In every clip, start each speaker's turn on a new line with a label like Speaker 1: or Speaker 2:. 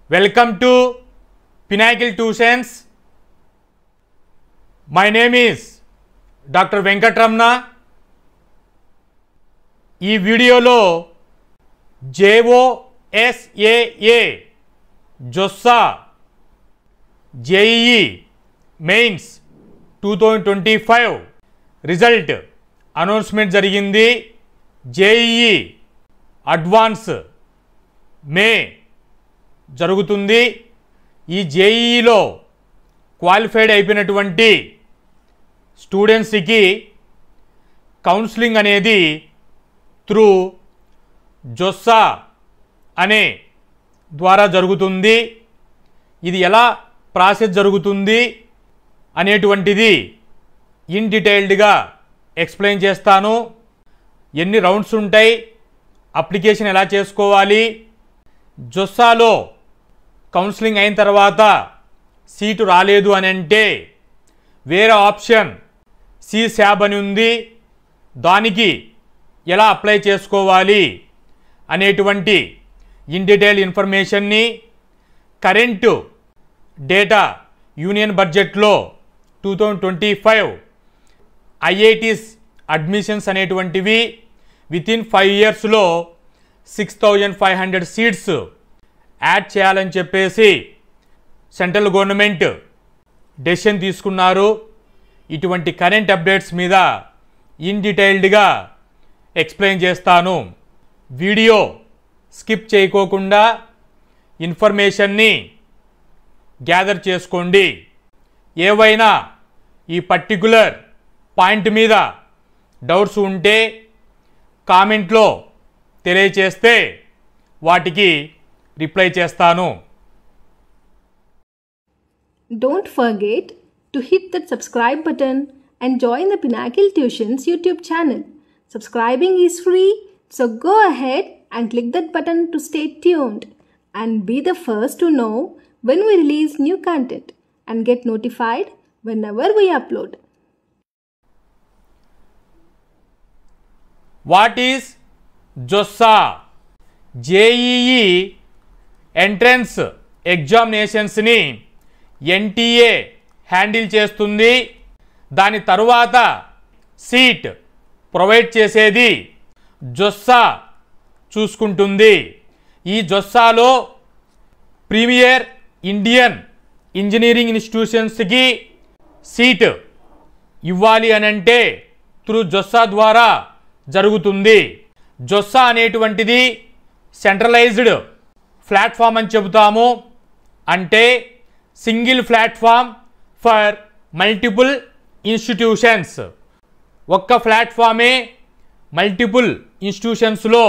Speaker 1: Welcome to Pinnacle Tuitions. My name is Dr. Venkatramana. ఈ వీడియోలో JOSAA జొస్సా JEE mains 2025 result announcement జరిగింది. JEE advance మే జరుగుతుంది. ఈ JEEలో qualified అయిపోయినటువంటి స్టూడెంట్స్కి కౌన్సిలింగ్ అనేది త్రూ జొస్సా అనే ద్వారా జరుగుతుంది. ఇది ఎలా ప్రాసెస్ జరుగుతుంది అనేటువంటిది ఇన్ డీటెయిల్డ్గా ఎక్స్ప్లెయిన్ చేస్తాను. ఎన్ని రౌండ్స్ ఉంటాయి, అప్లికేషన్ ఎలా చేసుకోవాలి, జొస్సాలో కౌన్సిలింగ్ అయిన తర్వాత సీటు రాలేదు అని అంటే వేరే ఆప్షన్ CSAB అని ఉంది, దానికి ఎలా అప్లై చేసుకోవాలి అనేటువంటి ఇన్ డీటెయిల్ ఇన్ఫర్మేషన్ని, కరెంటు డేటా యూనియన్ బడ్జెట్లో 2025 IITs అడ్మిషన్స్ అనేటువంటివి వితిన్ 5 ఇయర్స్లో 6500 సీట్స్ యాడ్ చేయాలని చెప్పేసి సెంట్రల్ గవర్నమెంట్ డెసిషన్ తీసుకున్నారు. ఇటువంటి కరెంట్ అప్డేట్స్ మీద ఇన్ డీటెయిల్డ్గా ఎక్స్ప్లెయిన్ చేస్తాను. వీడియో స్కిప్ చేయకోకుండా ఇన్ఫర్మేషన్ని గ్యాదర్ చేసుకోండి. ఏవైనా ఈ పర్టిక్యులర్ పాయింట్ మీద డౌట్స్ ఉంటే కామెంట్లో తెలియచేస్తే వాటికి రిప్లై చేస్తాను.
Speaker 2: Don't forget to hit that subscribe button and join the Pinnacle Tuitions YouTube channel. Subscribing is free, so go ahead and click that button to stay tuned and be the first to know when we release new content and get notified whenever we upload.
Speaker 1: What is JoSAA? JEE entrance ఎగ్జామినేషన్స్ని NTA handle చేస్తుంది. దాని తరువాత seat provide చేసేది JoSAA చూసుకుంటుంది. ఈ జొస్సాలో premier Indian engineering ఇన్స్టిట్యూషన్స్కి seat ఇవ్వాలి అనంటే త్రూ జొస్సా ద్వారా జరుగుతుంది. జొస్సా అనేటువంటిది సెంట్రలైజ్డ్ ప్లాట్ఫామ్ అని చెబుతాము. అంటే single platform for multiple institutions. ఒక్క ప్లాట్ఫామే మల్టిపుల్ ఇన్స్టిట్యూషన్స్లో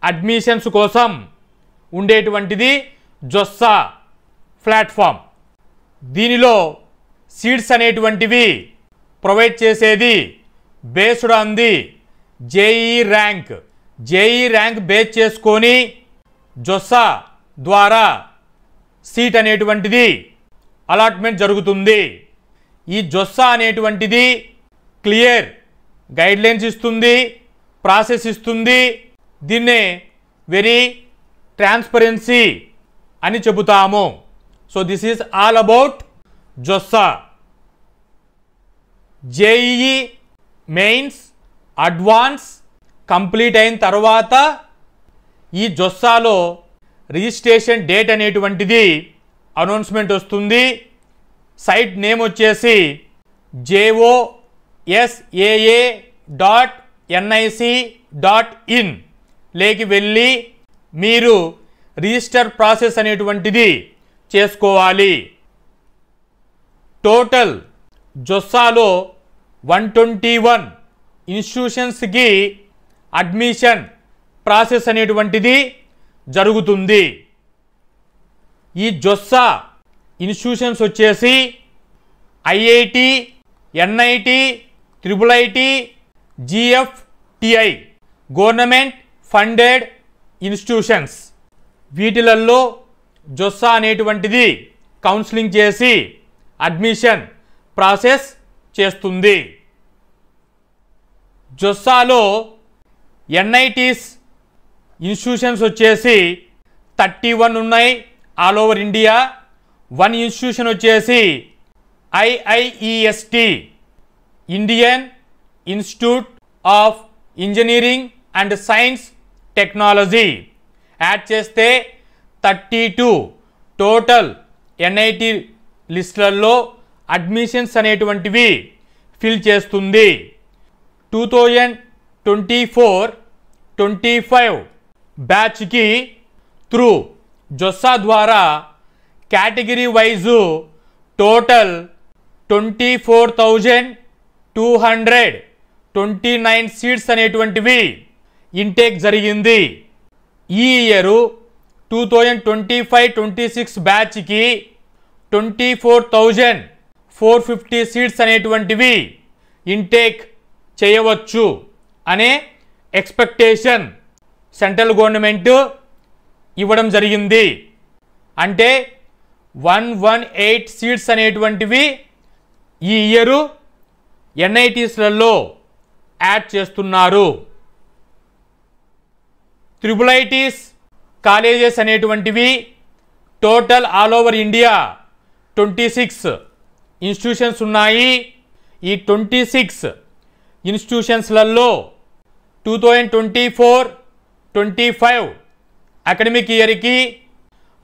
Speaker 1: అడ్మిషన్స్ కోసం ఉండేటువంటిది జొస్సా ప్లాట్ఫామ్. దీనిలో సీట్స్ అనేటువంటివి ప్రొవైడ్ చేసేది based on the JEE rank. JEE rank base చేసుకొని జొస్సా ద్వారా సీట్ అనేటువంటిది అలాట్మెంట్ జరుగుతుంది. ఈ జొస్సా అనేటువంటిది క్లియర్ గైడ్లైన్స్ ఇస్తుంది, ప్రాసెస్ ఇస్తుంది. దీన్నే వెరీ ట్రాన్స్పరెన్సీ అని చెబుతాము. So this is all about JoSAA. JEE mains advance complete అయిన తర్వాత ఈ జొస్సాలో రిజిస్ట్రేషన్ డేట్ అనేటువంటిది అనౌన్స్మెంట్ వస్తుంది. సైట్ నేమ్ వచ్చేసి JOSAA.nic.in లేకి వెళ్ళి మీరు రిజిస్టర్ ప్రాసెస్ అనేటువంటిది చేసుకోవాలి. టోటల్ జొస్సాలో 121 ఇన్స్టిట్యూషన్స్కి అడ్మిషన్ ప్రాసెస్ అనేటువంటిది జరుగుతుంది. ఈ జొస్సా ఇన్స్టిట్యూషన్స్ వచ్చేసి IIT, NIT, IIIT, GFTI government funded institutions. వీటిలలో జొస్సా అనేటువంటిది కౌన్సిలింగ్ చేసి అడ్మిషన్ ప్రాసెస్ చేస్తుంది. జొస్సాలో NITs ఇన్స్టిట్యూషన్స్ వచ్చేసి 31 ఉన్నాయి, all over India. One institution వచ్చేసి IIEST, Indian institute of engineering and science technology. Add చేస్తే 32 టోటల్ NIT లిస్టులలో అడ్మిషన్స్ అనేటువంటివి ఫిల్ చేస్తుంది. 2024-25 బ్యాచ్కి త్రూ జొస్సా ద్వారా కేటగిరీ వైజు టోటల్ 24,229 సీట్స్ అనేటువంటివి ఇంటేక్ జరిగింది. ఈ ఇయరు 2025-26 బ్యాచ్కి 24,450 సీట్స్ అనేటువంటివి ఇంటేక్ చేయవచ్చు అనే ఎక్స్పెక్టేషన్ సెంట్రల్ గవర్నమెంట్ ఇవ్వడం జరిగింది. అంటే 118 సీట్స్ అనేటువంటివి ఈ ఇయరు NITస్లలో యాడ్ చేస్తున్నారు. IIITs కాలేజెస్ అనేటువంటివి total all over India 26 institutions ఉన్నాయి. ఈ 26 ఇన్స్టిట్యూషన్స్లలో 2024-25 అకాడమిక్ ఇయర్కి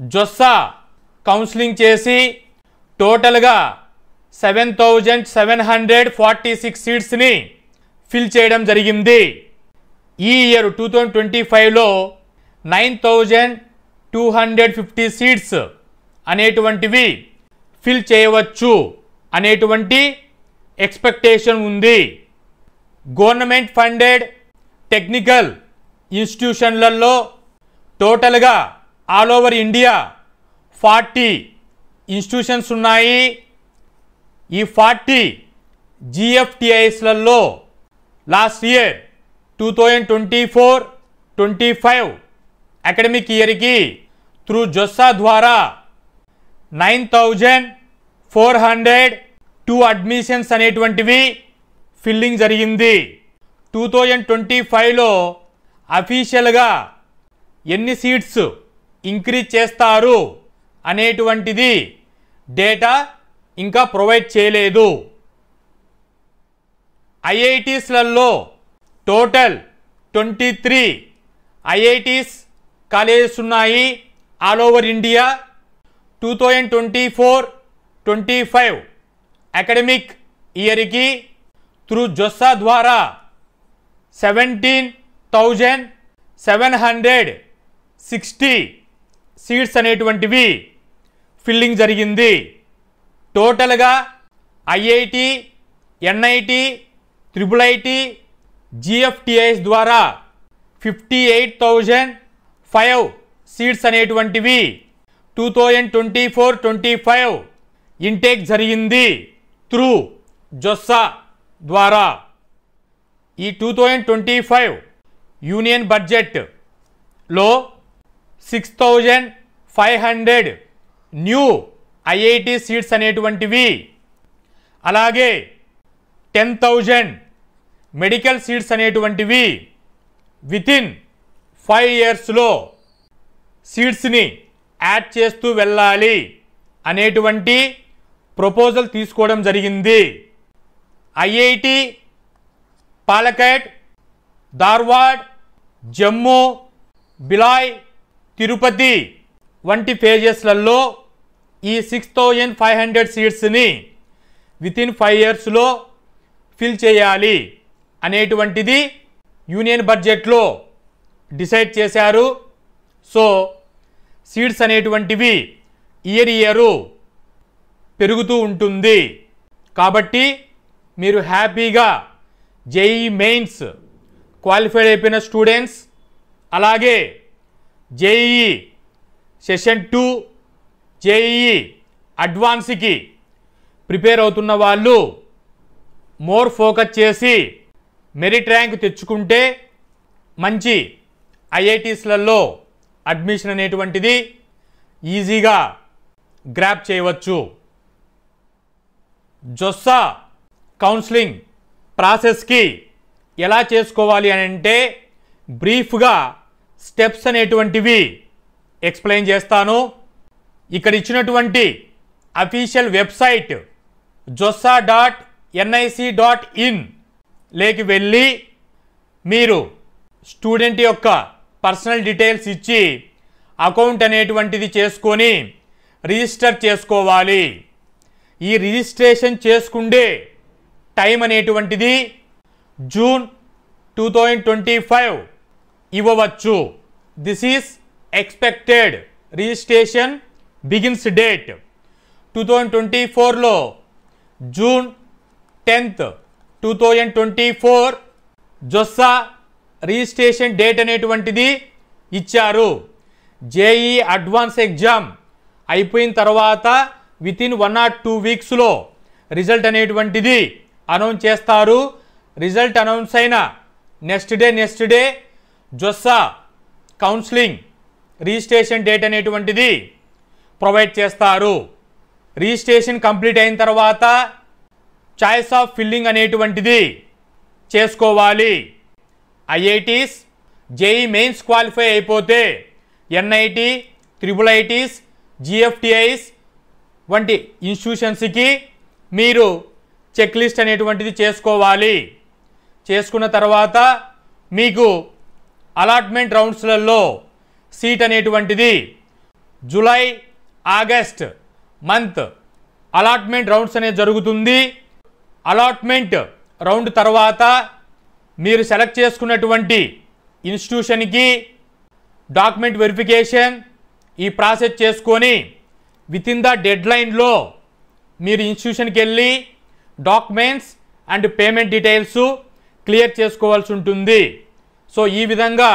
Speaker 1: జొస్సా కౌన్సిలింగ్ చేసి టోటల్గా 7,746 సీట్స్ని ఫిల్ చేయడం జరిగింది. ఈ ఇయర్ 2025లో 9,250 సీట్స్ అనేటువంటివి ఫిల్ చేయవచ్చు అనేటువంటి ఎక్స్పెక్టేషన్ ఉంది. గవర్నమెంట్ ఫండెడ్ టెక్నికల్ ఇన్స్టిట్యూషన్లలో టోటల్గా ఆల్ ఓవర్ ఇండియా 40 ఇన్స్టిట్యూషన్స్ ఉన్నాయి. ఈ 40 GFTIsలలో లాస్ట్ ఇయర్ 2024-25 అకాడమిక్ ఇయర్కి త్రూ జొస్సా ద్వారా 9,402 అడ్మిషన్స్ అనేటువంటివి ఫిల్లింగ్ జరిగింది. 2025లో అఫీషియల్గా ఎన్ని సీట్స్ ఇంక్రీజ్ చేస్తారు అనేటువంటిది డేటా ఇంకా ప్రొవైడ్ చేయలేదు. IITస్లలో టోటల్ 23 IITs కాలేజెస్ ఉన్నాయి ఆల్ ఓవర్ ఇండియా. 2024-25 అకాడమిక్ ఇయర్కి త్రూ జొస్సా ద్వారా 17,760 సీట్స్ అనేటువంటివి ఫిల్లింగ్ జరిగింది. టోటల్గా IIT, NIT, IIIT, GFTIs ద్వారా 58,005 సీట్స్ అనేటువంటివి 2024-25 ఇంటేక్ జరిగింది త్రూ జొస్సా ద్వారా. ఈ 2025 యూనియన్ బడ్జెట్లో 6,500 న్యూ IIT సీట్స్ అనేటువంటివి, అలాగే 10,000 మెడికల్ సీట్స్ అనేటువంటివి వితిన్ 5 ఇయర్స్లో సీట్స్ని యాడ్ చేస్తూ వెళ్ళాలి అనేటువంటి ప్రపోజల్ తీసుకోవడం జరిగింది. IIT పాలకాడ్, ధార్వాడ్, జమ్మూ, బిలాయ్, తిరుపతి వంటి ఫేజెస్లలో ఈ 6,500 సీట్స్ని వితిన్ 5 ఇయర్స్లో ఫిల్ చేయాలి అనేటువంటిది యూనియన్ బడ్జెట్లో డిసైడ్ చేశారు. సో సీట్స్ అనేటువంటివి ఇయరు పెరుగుతూ ఉంటుంది. కాబట్టి మీరు హ్యాపీగా JEE మెయిన్స్ క్వాలిఫైడ్ అయిపోయిన స్టూడెంట్స్, అలాగే JEE సెషన్ 2, JEE అడ్వాన్స్కి ప్రిపేర్ అవుతున్న వాళ్ళు మోర్ ఫోకస్ చేసి మెరిట్ ర్యాంక్ తెచ్చుకుంటే మంచి IITస్లలో అడ్మిషన్ అనేటువంటిది ఈజీగా గ్రాప్ చేయవచ్చు. జొస్సా కౌన్సిలింగ్ ప్రాసెస్కి ఎలా చేసుకోవాలి అని అంటే బ్రీఫ్గా స్టెప్స్ అనేటువంటివి ఎక్స్ప్లెయిన్ చేస్తాను. ఇక్కడ ఇచ్చినటువంటి అఫీషియల్ వెబ్సైట్ jossa.nic.in లేకి వెళ్ళి మీరు స్టూడెంట్ యొక్క పర్సనల్ డీటెయిల్స్ ఇచ్చి అకౌంట్ అనేటువంటిది చేసుకొని రిజిస్టర్ చేసుకోవాలి. ఈ రిజిస్ట్రేషన్ చేసుకుండే టైం అనేటువంటిది జూన్ 2025 ఇవ్వవచ్చు. This is expected registration begins date 2024లో June 10th 2024 JoSAA registration date అనేటువంటిది ఇచ్చారు. జేఈ అడ్వాన్స్ ఎగ్జామ్ అయిపోయిన తర్వాత వితిన్ 1 or 2 వీక్స్లో రిజల్ట్ అనేటువంటిది అనౌన్స్ చేస్తారు. రిజల్ట్ అనౌన్స్ అయిన next day JoSAA counselling registration date అనేటువంటిది ప్రొవైడ్ చేస్తారు. రిజిస్ట్రేషన్ కంప్లీట్ అయిన తర్వాత చాయిస్ ఆఫ్ ఫిల్లింగ్ అనేటువంటిది చేసుకోవాలి. ఐఐటీస్ జేఈ మెయిన్స్ క్వాలిఫై అయిపోతే ఎన్ఐటి, IIITs, GFTIs వంటి ఇన్స్టిట్యూషన్స్కి మీరు చెక్ లిస్ట్ అనేటువంటిది చేసుకోవాలి. చేసుకున్న తర్వాత మీకు అలాట్మెంట్ రౌండ్స్లలో సీట్ అనేటువంటిది July, August month allotment rounds అనేది జరుగుతుంది. అలాట్మెంట్ రౌండ్ తర్వాత మీరు సెలెక్ట్ చేసుకున్నటువంటి ఇన్స్టిట్యూషన్కి డాక్యుమెంట్ వెరిఫికేషన్ ఈ ప్రాసెస్ చేసుకొని వితిన్ ద డెడ్ లైన్లో మీరు ఇన్స్టిట్యూషన్కి వెళ్ళి documents and payment details clear చేసుకోవాల్సి ఉంటుంది. సో ఈ విధంగా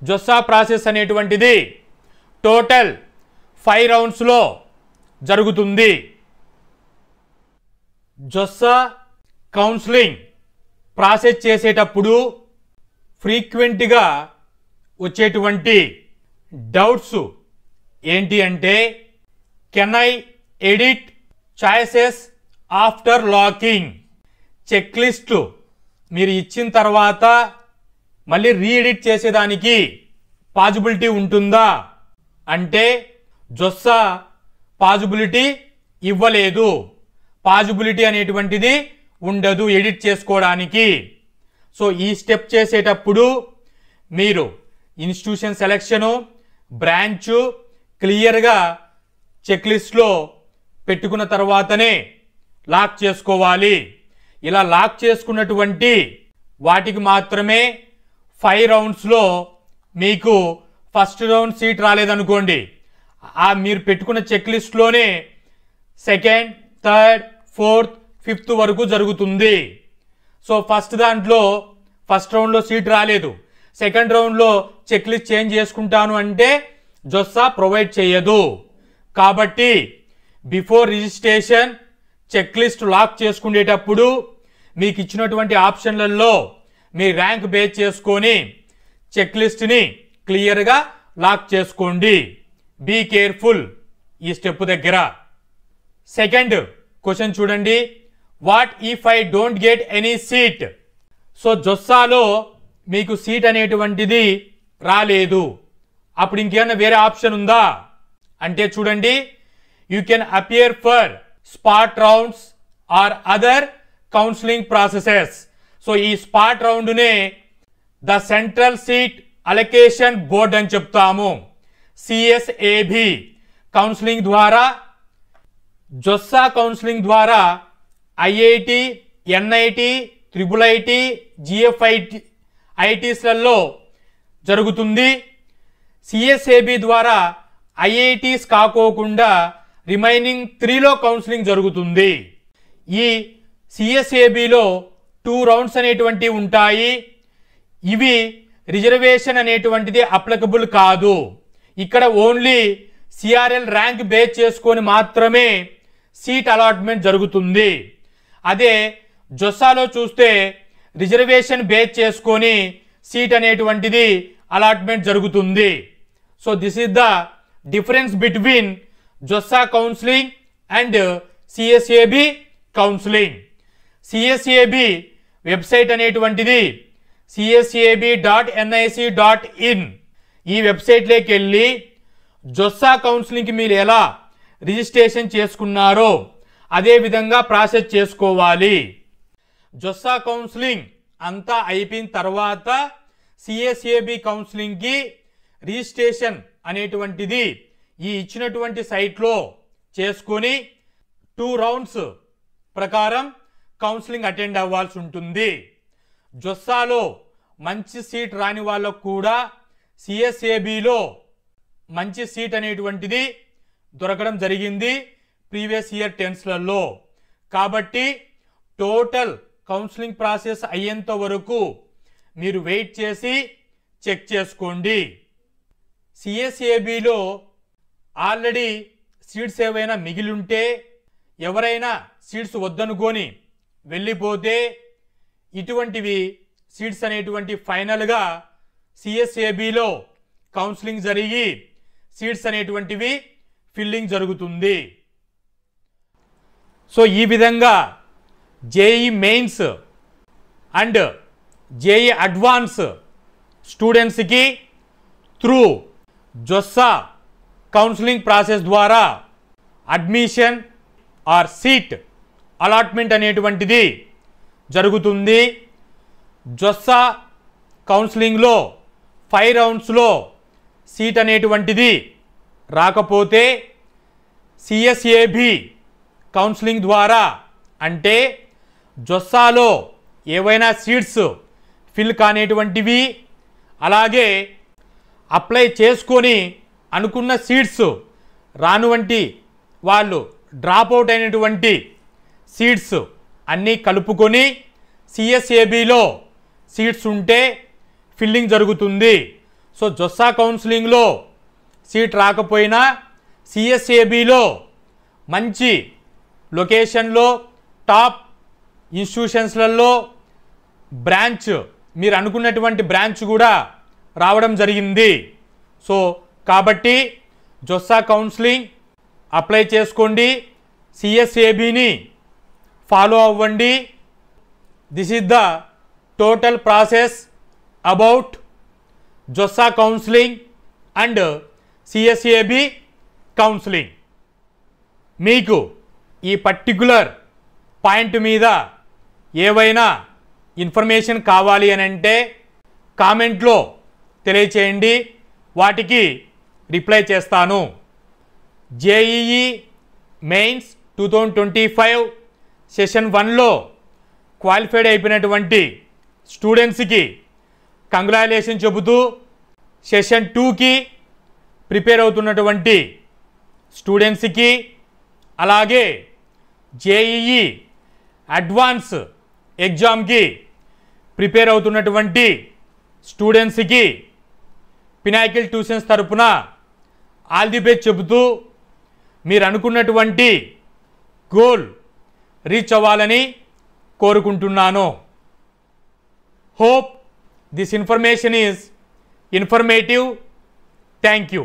Speaker 1: జొస్సా ప్రాసెస్ అనేటువంటిది టోటల్ 5 రౌండ్స్లో జరుగుతుంది. జొస్సా కౌన్సిలింగ్ ప్రాసెస్ చేసేటప్పుడు ఫ్రీక్వెంట్గా వచ్చేటువంటి డౌట్స్ ఏంటి అంటే, can I edit choices after locking? Check list మీరు ఇచ్చిన తర్వాత మళ్ళీ రీఎడిట్ చేసేదానికి పాజిబిలిటీ ఉంటుందా అంటే జొస్సా పాజిబిలిటీ ఇవ్వలేదు. పాజిబిలిటీ అనేటువంటిది ఉండదు ఎడిట్ చేసుకోవడానికి. సో ఈ స్టెప్ చేసేటప్పుడు మీరు ఇన్స్టిట్యూషన్ సెలెక్షను, బ్రాంచు క్లియర్గా చెక్ లిస్ట్లో పెట్టుకున్న తర్వాతనే లాక్ చేసుకోవాలి. ఇలా లాక్ చేసుకున్నటువంటి వాటికి మాత్రమే 5 రౌండ్స్లో మీకు ఫస్ట్ రౌండ్ సీట్ రాలేదనుకోండి, మీరు పెట్టుకున్న check లిస్ట్లోనే 2nd, 3rd, 4th, 5th వరకు జరుగుతుంది. సో ఫస్ట్ రౌండ్లో సీట్ రాలేదు, సెకండ్ రౌండ్లో చెక్ లిస్ట్ చేంజ్ చేసుకుంటాను అంటే జొస్సా ప్రొవైడ్ చేయదు. కాబట్టి before registration check list lock చేసుకునేటప్పుడు మీకు ఇచ్చినటువంటి ఆప్షన్లలో మీ ర్యాంక్ బేస్ చేసుకొని చెక్ లిస్ట్ని క్లియర్గా లాక్ చేసుకోండి. బీ కేర్ఫుల్ ఈ స్టెప్ దగ్గర. సెకండ్ క్వశ్చన్ చూడండి, what if I don't get any seat? So జొస్సాలో మీకు సీట్ అనేటువంటిది రాలేదు, అప్పుడు ఇంకేమైనా వేరే ఆప్షన్ ఉందా అంటే చూడండి, you can appear for spot rounds or other counselling processes. So ఈ స్పాట్ రౌండ్నే the central seat allocation board అని చెప్తాము. CSAB కౌన్సిలింగ్ ద్వారా, జొస్సా కౌన్సిలింగ్ ద్వారా IIT, NIT, IIIT, GFITsలలో జరుగుతుంది. CSAB ద్వారా IITs కాకోకుండా రిమైనింగ్ 3లో కౌన్సిలింగ్ జరుగుతుంది. ఈ CSABలో 2 రౌండ్స్ అనేటువంటివి ఉంటాయి. ఇవి రిజర్వేషన్ అనేటువంటిది అప్లికబుల్ కాదు. ఇక్కడ ఓన్లీ CRL ర్యాంక్ బేస్ చేసుకొని మాత్రమే సీట్ అలాట్మెంట్ జరుగుతుంది. అదే జొస్సాలో చూస్తే రిజర్వేషన్ బేస్ చేసుకొని సీట్ అనేటువంటిది అలాట్మెంట్ జరుగుతుంది. So this is the difference between JoSAA counselling and CSAB counselling. CSAB website అనేటువంటిది csab.nic.in. ఈ వెబ్సైట్లోకి వెళ్ళి జొస్సా కౌన్సిలింగ్కి మీరు ఎలా రిజిస్ట్రేషన్ చేసుకున్నారో అదే విధంగా ప్రాసెస్ చేసుకోవాలి. జొస్సా కౌన్సిలింగ్ అంతా అయిపోయిన తర్వాత సిఎస్ఏబి కౌన్సిలింగ్కి రిజిస్ట్రేషన్ అనేటువంటిది ఈ ఇచ్చినటువంటి సైట్లో చేసుకొని 2 రౌండ్స్ ప్రకారం కౌన్సిలింగ్ అటెండ్ అవ్వాల్సి ఉంటుంది. జొస్సాలో మంచి సీట్ రాని వాళ్ళకు కూడా సిఎస్ఏబిలో మంచి సీట్ అనేటువంటిది దొరకడం జరిగింది ప్రీవియస్ ఇయర్ టెన్స్లలో. కాబట్టి టోటల్ కౌన్సిలింగ్ ప్రాసెస్ అయ్యేంత వరకు మీరు వెయిట్ చేసి చెక్ చేసుకోండి. సిఎస్ఏబిలో ఆల్రెడీ సీట్స్ ఏవైనా మిగిలి ఉంటే, ఎవరైనా సీట్స్ వద్దనుకొని వెళ్ళిపోతే ఇటువంటివి సీట్స్ అనేటువంటి ఫైనల్గా సిఎస్ఏబిలో కౌన్సిలింగ్ జరిగి సీట్స్ అనేటువంటివి ఫిల్లింగ్ జరుగుతుంది. సో ఈ విధంగా JEE mains and JEE advance స్టూడెంట్స్కి త్రూ జొస్సా కౌన్సిలింగ్ ప్రాసెస్ ద్వారా అడ్మిషన్ ఆర్ సీట్ అలాట్మెంట్ అనేటువంటిది జరుగుతుంది. జొస్సా కౌన్సిలింగ్లో 5 రౌండ్స్లో సీట్ అనేటువంటిది రాకపోతే సిఎస్ఏబి కౌన్సిలింగ్ ద్వారా, అంటే జొస్సాలో ఏవైనా సీట్స్ ఫిల్ కానేటువంటివి, అలాగే అప్లై చేసుకొని అనుకున్న సీట్స్ రానువంటి వాళ్ళు డ్రాప్ అవుట్ అయినటువంటి సీట్స్ అన్నీ కలుపుకొని సిఎస్ఏబిలో సీట్స్ ఉంటే ఫిల్లింగ్ జరుగుతుంది. సో జొస్సా కౌన్సిలింగ్లో సీట్ రాకపోయినా సిఎస్ఏబిలో మంచి లొకేషన్లో టాప్ ఇన్స్టిట్యూషన్స్లలో బ్రాంచ్, మీరు అనుకున్నటువంటి బ్రాంచ్ కూడా రావడం జరిగింది. సో కాబట్టి జొస్సా కౌన్సిలింగ్ అప్లై చేసుకోండి, సిఎస్ఏబిని ఫాలో అవ్వండి. This is the total process about JoSAA counselling and CSAB counselling. మీకు ఈ పర్టిక్యులర్ పాయింట్ మీద ఏవైనా ఇన్ఫర్మేషన్ కావాలి అని అంటే కామెంట్లో తెలియచేయండి, వాటికి రిప్లై చేస్తాను. జేఈఈ మెయిన్స్ 2025 సెషన్ 1లో క్వాలిఫైడ్ అయిపోయినటువంటి స్టూడెంట్స్కి కంగ్రాచులేషన్ చెబుతూ, సెషన్ 2కి ప్రిపేర్ అవుతున్నటువంటి స్టూడెంట్స్కి, అలాగే జేఈఈ అడ్వాన్స్ ఎగ్జామ్కి ప్రిపేర్ అవుతున్నటువంటి స్టూడెంట్స్కి పినాకిల్ ట్యూషన్స్ తరపున ఆల్ ది బెస్ట్ చెబుతూ, మీరు అనుకున్నటువంటి గోల్ రీచ్ అవ్వాలని కోరుకుంటున్నాను. Hope this information is informative. Thank you.